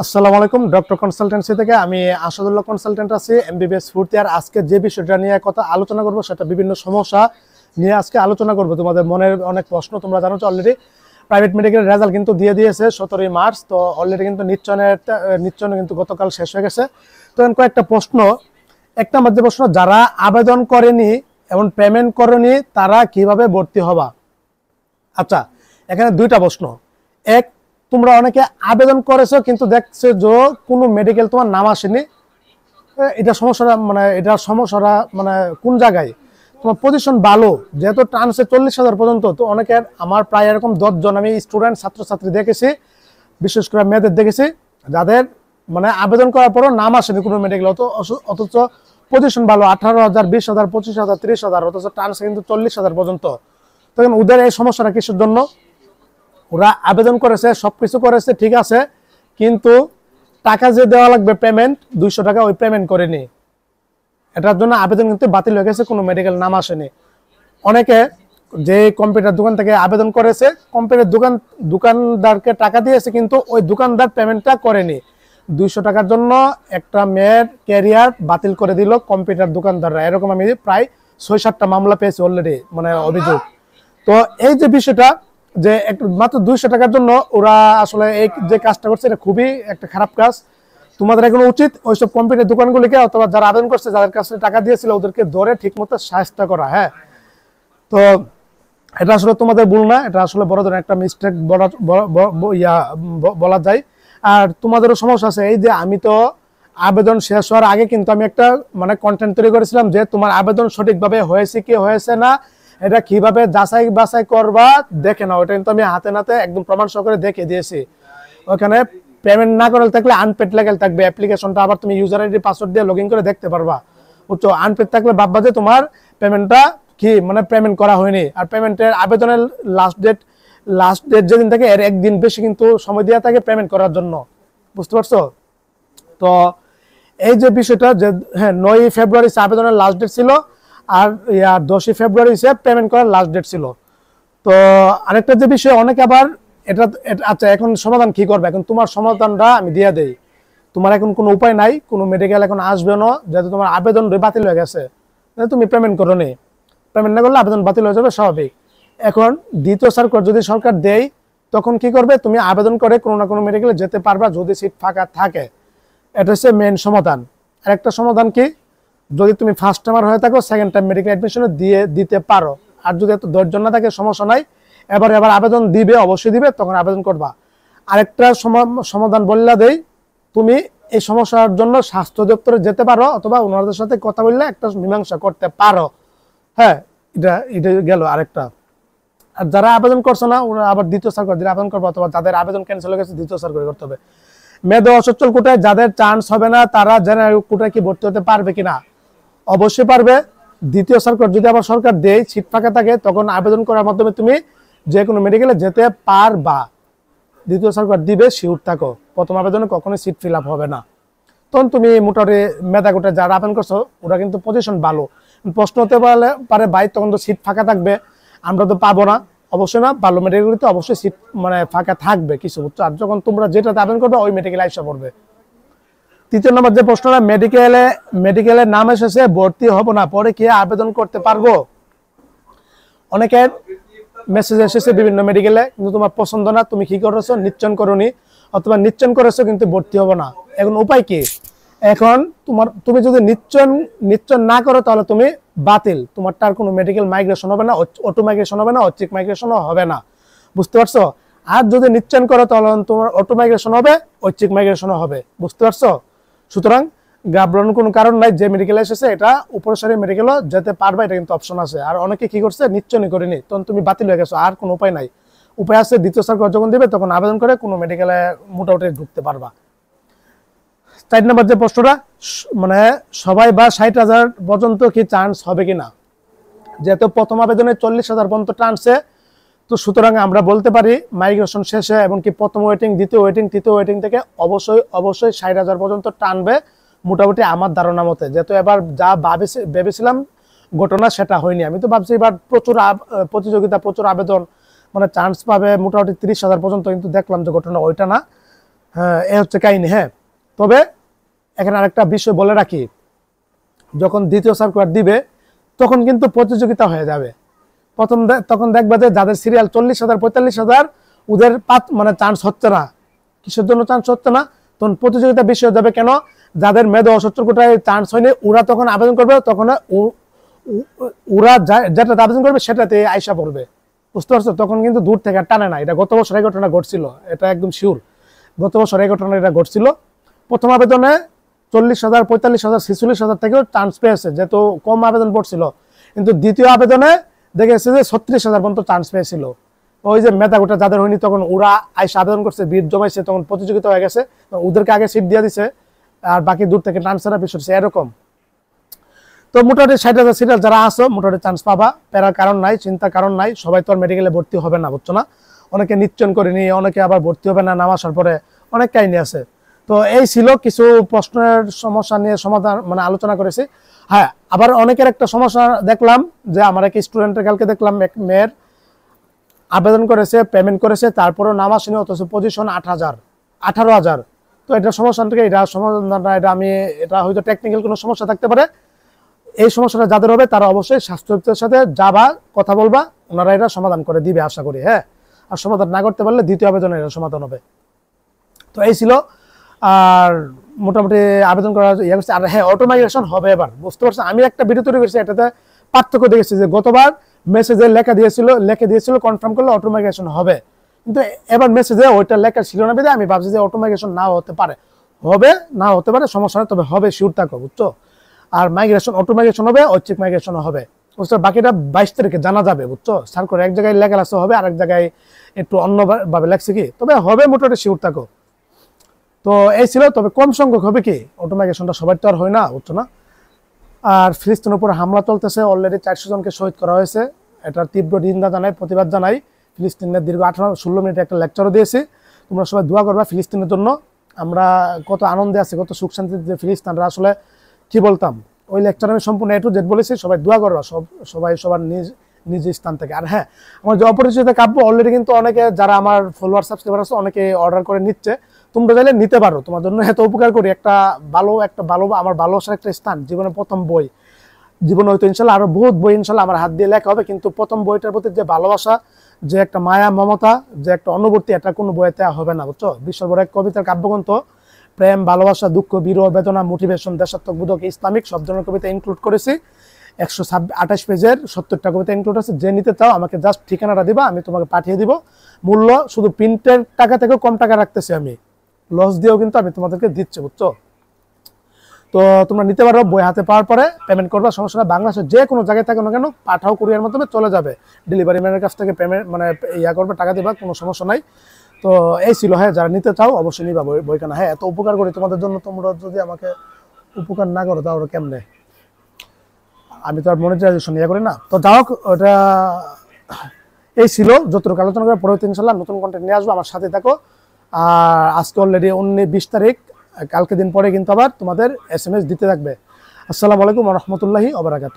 আসসালামু আলাইকুম, doctor consultancy থেকে আমি আসাদুল্লাহ কনসালটেন্ট আছি, এমবিবিএস ফোর্থ ইয়ার। আজকে যে বিষয়টা নিয়ে কথা আলোচনা করব সেটা বিভিন্ন সমস্যা নিয়ে আজকে আলোচনা করব। তোমাদের মনের অনেক প্রশ্ন, তোমরা জানো অলরেডি প্রাইভেট মেডিকেলের রেজাল্ট কিন্তু দিয়ে দিয়েছে 17 মার্চ। তো অলরেডি কিন্তু নিশ্চয়ন কিন্তু গতকাল শেষ হয়ে গেছে। তো কয়েকটা প্রশ্ন। এক নম্বর যে প্রশ্ন, যারা আবেদন করেনি এবং পেমেন্ট করেনি তারা কিভাবে ভর্তি হবা? আচ্ছা, এখানে দুইটা প্রশ্ন। এক, তোমরা অনেকে আবেদন করেছো কিন্তু দেখছো যে কোনো মেডিকেল তোমার নাম আসেনি। এটা সমস্যাটা মানে কোন জায়গায়? তোমার পজিশন ভালো, যেহেতু টানছে 40,000 পর্যন্ত। তো অনেকের, আমার প্রায় এরকম 10 জন আমি স্টুডেন্ট ছাত্রছাত্রী দেখেছি, বিশেষ করে মেয়েদের দেখেছি, যাদের মানে আবেদন করার পরও নাম আসেনি কোনো মেডিকেল, অথচ পজিশন ভালো, 18,000, 20,000, 25,000, 30,000, অথচ টানছে কিন্তু 40,000 পর্যন্ত। তখন ওদের এই সমস্যাটা কিসের জন্য? ওরা আবেদন করেছে, সবকিছু করেছে, ঠিক আছে, কিন্তু টাকা যে দেওয়া লাগবে পেমেন্ট 200 টাকা, ওই পেমেন্ট করেনি। এটার জন্য আবেদন কিন্তু বাতিল হয়ে গেছে, কোনো মেডিকেল নাম আসেনি। অনেকে যে কম্পিউটার দোকান থেকে আবেদন করেছে, কম্পিউটার দোকানদারকে টাকা দিয়েছে, কিন্তু ওই দোকানদার পেমেন্টটা করেনি। 200 টাকার জন্য একটা মেয়ের ক্যারিয়ার বাতিল করে দিল কম্পিউটার দোকানদাররা। এরকম আমি প্রায় 6-7টা মামলা পেয়েছি অলরেডি, মানে অভিযোগ। তো এই যে বিষয়টা, যে মাত্র 200 টাকার জন্য ওরা আসলে এই যে কাজটা করছে, এটা খুবই একটা খারাপ কাজ। তোমাদের এখন উচিত ওইসব কম্পিউটার দোকানগুলিকে, অথবা যারা আবেদন করছে, যাদের কাছে টাকা দিয়েছিল, ওদেরকে ধরে ঠিক মতো সাহায্য করা। হ্যাঁ, তো এটা আসলে তোমাদের ভুল না, এটা আসলে বড় ধরনের একটা মিস্টেক বলা যায়। আর তোমাদেরও সমস্যা আছে। এই যে আমি তো আবেদন শেষ হওয়ার আগে কিন্তু আমি একটা মানে কন্টেন্ট তৈরি করেছিলাম যে তোমার আবেদন সঠিকভাবে হয়েছে কি হয়েছে না, এটা কিভাবে যাচাই বাছাই করবা দেখে নাও। এটা কিন্তু আমি হাতে নাতে একদম প্রমাণ সহকারে দেখে দিয়েছি। ওখানে পেমেন্ট না করে থাকলে আনপেড লেগেল থাকবে অ্যাপ্লিকেশনটা, আবার তুমি ইউজার আইডি পাসওয়ার্ড দিয়ে লগইন করে দেখতে পারবা। বুঝছো? আনপেড থাকলে ভাববা যে তোমার পেমেন্টটা কি মানে পেমেন্ট করা হয়নি। আর পেমেন্টের আবেদনের লাস্ট ডেট যেদিন থাকে এর একদিন বেশি কিন্তু সময় দেওয়া থাকে পেমেন্ট করার জন্য। বুঝতে পারছো? তো এই যে বিষয়টা, যে হ্যাঁ 9 ফেব্রুয়ারি আবেদনের লাস্ট ডেট ছিল, আর 10 ফেব্রুয়ারি পেমেন্ট করার লাস্ট ডেট ছিল। তো আরেকটা যে বিষয়, অনেকে আবার এটা আচ্ছা, এখন সমাধান কি করবে? এখন তোমার সমাধানটা আমি দিয়ে দেই। তোমার এখন কোনো উপায় নাই, কোনো মেডিকেল এখন আসবে না, যেহেতু তোমার আবেদন বাতিল হয়ে গেছে। তুমি পেমেন্ট করো নি, পেমেন্ট না করলে আবেদন বাতিল হয়ে যাবে, স্বাভাবিক। এখন দ্বিতীয় সার্কুলার যদি সরকার দেয়, তখন কি করবে? তুমি আবেদন করে কোনো না কোনো মেডিকেলে যেতে পারবা যদি সিট ফাঁকা থাকে। এটা হচ্ছে মেন সমাধান। আরেকটা সমাধান কি, যদি তুমি ফার্স্ট টাইমার হয়ে থাকো, সেকেন্ড টাইম মেডিকেল অ্যাডমিশনে দিতে পারো। আর যদি এত ধৈর্য না থাকে, সমস্যা নাই, এবার আবেদন দিবে, অবশ্যই দিবে, তখন আবেদন করবা। আরেকটা সমাধান বললা দেই, তুমি এই সমস্যার জন্য স্বাস্থ্য দপ্তরে যেতে পারো, অথবা ওনাদের সাথে কথা বললে একটা মীমাংসা করতে পারো। হ্যাঁ, এটা গেল আরেকটা। আর যারা আবেদন করছো না, ওরা আবার দ্বিতীয় সার্কুলার দিলে আবেদন করবো, অথবা যাদের আবেদন ক্যান্সেল হয়ে গেছে দ্বিতীয় সার্কুলার করতে হবে। মেধা অসচ্ছল কোটায় যাদের চান্স হবে না, তারা জেনারেল কোটায় কি ভর্তি হতে পারবে কিনা? অবশ্যই পারবে। দ্বিতীয় সার্কুলার যদি আবার সরকার দেয়, সিট ফাঁকা থাকে, তখন আবেদন করার মাধ্যমে তুমি যে কোনো মেডিকেলে যেতে পারবা। দ্বিতীয় সার্কুলার দিবে, শিওর থাকো, প্রথম আবেদনে কখনোই সিট ফিল আপ হবে না। তখন তুমি মোটামুটি মেধা কোটায় যারা আবেদন করছো, ওরা কিন্তু পজিশন ভালো। প্রশ্ন হতে পারে ভাই, তখন তো সিট ফাঁকা থাকবে, আমরা তো পাবো না। অবশ্যই না, ভালো মেডিকেলগুলিতে অবশ্যই সিট মানে ফাঁকা থাকবে কিছু, বুঝছো? আর যখন তোমরা যেটাতে আবেদন করবে, ওই মেডিকেলে আইসা পড়বে। তৃতীয় নম্বর যে প্রশ্নটা, মেডিকেলের নাম এসেছে, ভর্তি হব না, পরে কি আবেদন করতে পারবো? অনেকের মেসেজ এসেছে বিভিন্ন মেডিকেলে, কিন্তু তোমার পছন্দ না, তুমি কি করেছো? নিশ্চয়ন করোনি, অথবা নিশ্চয়ন করেছো কিন্তু ভর্তি হবো না। এখন উপায় কি? এখন তুমি যদি নিশ্চয়ন না করো, তাহলে তুমি বাতিল। তোমারটা আর কোনো মেডিকেল মাইগ্রেশন হবে না, অটো মাইগ্রেশন হবে না, ঐচ্ছিক মাইগ্রেশনও হবে না। বুঝতে পারছো? আর যদি নিশ্চয়ন করো, তাহলে তোমার অটো মাইগ্রেশন হবে, ঐচ্ছিক মাইগ্রেশনও হবে। বুঝতে পারছো? সুতরাং ঘাবড়ানোর কোনো কারণ নাই। যে মেডিকেল এসেছে, এটা উপরসারি মেডিকেলও যেতে পারবে, এটা কিন্তু অপশন আছে। আর অনেকে কি করছে, নিশ্চয়ই করেনি, তখন তুমি বাতিল হয়ে গেছো, আর কোনো উপায় নাই। উপায় আছে, দ্বিতীয় সার্কুলার যখন দিবে, তখন আবেদন করে কোনো মেডিকেলে মোটামুটি ঢুকতে পারবা। 4 নম্বর যে প্রশ্নটা, মানে সবাই বা 60,000 পর্যন্ত কি চান্স হবে কিনা? যেহেতু প্রথম আবেদনে 40,000 পর্যন্ত টানছে, তো সুতরাং আমরা বলতে পারি মাইগ্রেশন শেষে, এমনকি প্রথম ওয়েটিং, দ্বিতীয় ওয়েটিং, তৃতীয় ওয়েটিং থেকে অবশ্যই 60,000 পর্যন্ত টানবে মোটামুটি, আমার ধারণা মতে। যেহেতু এবার যা ভেবেছিলাম ঘটনা, সেটা হয়নি। আমি তো ভাবছি এবার প্রচুর প্রতিযোগিতা, প্রচুর আবেদন, মানে চান্স পাবে মোটামুটি 30,000 পর্যন্ত, কিন্তু দেখলাম যে ঘটনা ওইটা না। হ্যাঁ, এ হচ্ছে কাহিনী। হ্যাঁ, তবে এখানে আরেকটা বিষয় বলে রাখি, যখন দ্বিতীয় সার্কুলার দিবে তখন কিন্তু প্রতিযোগিতা হয়ে যাবে। তখন দেখবে যে যাদের সিরিয়াল 40,000 45,000 ওদের মানে চান্স হচ্ছে না। কিসের জন্য চান্স হচ্ছে না? তখন প্রতিযোগিতা বেশি হয়ে যাবে। কেন? যাদের মেধা 78 কোটায় চান্স হয়নি ওরা তখন আবেদন করবে, তখন ওরা যেটা আবেদন করবে সেটাতে আয়সা পড়বে। বুঝতে পারছো? তখন কিন্তু দূর থেকে টানে না। এটা গত বছর এই ঘটনা ঘটছিল, এটা একদম শিওর। গত বছর এই ঘটনা এটা ঘটছিল। প্রথম আবেদনে 40,000 45,000 46,000 থেকেও চান্স পেয়েছে, যেহেতু কম আবেদন পড়ছিল। কিন্তু দ্বিতীয় আবেদনে দেখেছে যে 36,000 পর্যন্ত চান্স পেয়েছিল। ওই যে মেধা গোটা যাদের হয়নি তখন ওরা আইসা আবেদন করছে, ভিড় জমাইছে, তখন প্রতিযোগিতা হয়ে গেছে, ওদেরকে আগে সিট দিয়ে দিছে, আর বাকি দূর থেকে ট্রান্সফার বেশি হচ্ছে এরকম। তো মোটামুটি 60,000 সিরিয়াল যারা আসো মোটামুটি চান্স পাবা, প্যারার কারণ নাই, চিন্তার কারণ নাই। সবাই তো আর মেডিকেলে ভর্তি হবে না, বুঝছো না? অনেকে নিশ্চয়ন করেনি, অনেকে আবার ভর্তি হবে না নাম আসার পরে, অনেক কাহিনী আছে। তো এই ছিল কিছু প্রশ্নের সমস্যা নিয়ে সমাধান মানে আলোচনা করেছি। হ্যাঁ, আবার অনেকের একটা সমস্যা দেখলাম যে আমার এক স্টুডেন্টের কালকে দেখলাম এক মেয়ের আবেদন করেছে, পেমেন্ট করেছে, তারপরেও নাম আসেনি, অথচ পজিশন 18,000। তো এটা সমস্যা থেকে এটা সমাধানটা এটা হয়তো টেকনিক্যাল কোনো সমস্যা থাকতে পারে। এই সমস্যাটা যাদের হবে তারা অবশ্যই স্বাস্থ্য দপ্তরের সাথে যাবা, কথা বলবা, ওনারা এটা সমাধান করে দিবে আশা করি। হ্যাঁ, আর সমাধান না করতে পারলে দ্বিতীয় আবেদনে এটা সমাধান হবে। তো এই ছিল। আর মোটামুটি আবেদন করা ইয়ে করছে। আর হ্যাঁ, অটো মাইগ্রেশন হবে এবার, বুঝতে পারছো? আমি একটা ভিডিও তৈরি করেছি, এটাতে পার্থক্য দেখেছি যে গতবার মেসেজে লেখা দিয়েছিল কনফার্ম করলে অটো মাইগ্রেশন হবে, কিন্তু এবার মেসেজে ওইটা লেখা ছিল না বিধে আমি ভাবছি যে অটো মাইগ্রেশন নাও হতে পারে, হবে না হতে পারে, সমস্যা নেই, তবে হবে শিওর থাকো, বুঝছো? আর মাইগ্রেশন অটো মাইগ্রেশন হবে, ঐচ্ছিক মাইগ্রেশন হবে, বুঝছো? বাকিটা 22 তারিখে জানা যাবে, বুঝছো? স্যার করে এক জায়গায় লেখা আছে হবে, আরেক জায়গায় একটু অন্যভাবে লেখছে কি, তবে হবে মোটামুটি শিওর থাকো। তো এই ছিল। তবে কম সংখ্যক হবে কি, অটো মাইগ্রেশনটা সবার তো আর হয় না, বুঝছো না? আর ফিলিস্তিনের উপর হামলা চলতেছে, অলরেডি 400 জনকে শহীদ করা হয়েছে, এটার তীব্র নিন্দা জানাই, প্রতিবাদ জানাই। ফিলিস্তিনের দীর্ঘ 16 মিনিট একটা লেকচারও দিয়েছি। তোমরা সবাই দোয়া করবা ফিলিস্তিনের জন্য। আমরা কত আনন্দে আছি, কত সুখ শান্তিতে যে ফিলিস্তিনরা আসলে কি বলতাম, ওই লেকচার আমি সম্পূর্ণ A to Z বলেছি। সবাই দোয়া করবা, সবাই সবার নিজ স্থান থেকে। আর হ্যাঁ, আমার যে অপরিচিত কাব্য অলরেডি কিন্তু অনেকে যারা আমার ফলোয়ার সাবস্ক্রাইবার আছে অনেকে অর্ডার করে নিচ্ছে, তোমরা চাইলে নিতে পারো, তোমার জন্য এত উপকার করি। একটা ভালো আমার ভালোবাসার একটা স্থান, জীবনের প্রথম বই, জীবনে হয়তো ইনশাল্লাহ আরো বহুত বই ইনশাল্লাহ আমার হাত দিয়ে লেখা হবে, কিন্তু প্রথম বইটার প্রতি যে ভালোবাসা, যে একটা মায়া মমতা, যে একটা অনুভূতি, এটা কোনো বইতে হবে না, বুঝছো? বিশ্বর বড় এক কবিতার কাব্যগ্রন্থ, প্রেম, ভালোবাসা, দুঃখ, বিরহ, বেদনা, মোটিভেশন, দেশাত্মবোধক, ইসলামিক সব ধরনের কবিতা ইনক্লুড করেছি। 128 পেজের 70টা কবিতা ইনক্লুড আছে। যে নিতে চাও আমাকে জাস্ট ঠিকানাটা দিবা, আমি তোমাকে পাঠিয়ে দিব। মূল্য শুধু প্রিন্টের টাকা থেকেও কম টাকা রাখতেছি আমি, লস দিয়েও কিন্তু আমি তোমাদেরকে দিচ্ছি, বুঝছো? তো তোমরা নিতে পারো, বই হাতে পাওয়ার পরে পেমেন্ট করবা, সমস্যা না। বাংলাদেশের যে কোনো জায়গায় থাকে না কেন পাঠাও, কুরিয়ার মাধ্যমে চলে যাবে, ডেলিভারি ম্যানের কাছ থেকে পেমেন্ট মানে করবে, টাকা দিবা, কোনো সমস্যা নাই। তো এই ছিল। হ্যাঁ, যারা নিতে চাও অবশ্যই নিবা বইখানা। হ্যাঁ, এত উপকার করি তোমাদের জন্য, তোমরা যদি আমাকে উপকার না করো তাহলে কেমনে? আমি তো আর মনিটাইজেশন করি না। তো যাই হোক, ওটা এই ছিল যতটুকু আলোচনা করে। পরবর্তী ইনশাল্লাহ নতুন কন্টেন্ট নিয়ে আসবো, আমার সাথে থাকো। আর আজকে অলরেডি 20 তারিখ, কালকে দিন পরে কিন্তু আবার তোমাদের SMS দিতে থাকবে। আসসালামু আলাইকুম ওয়া রাহমাতুল্লাহি ওয়া বারাকাতুহু।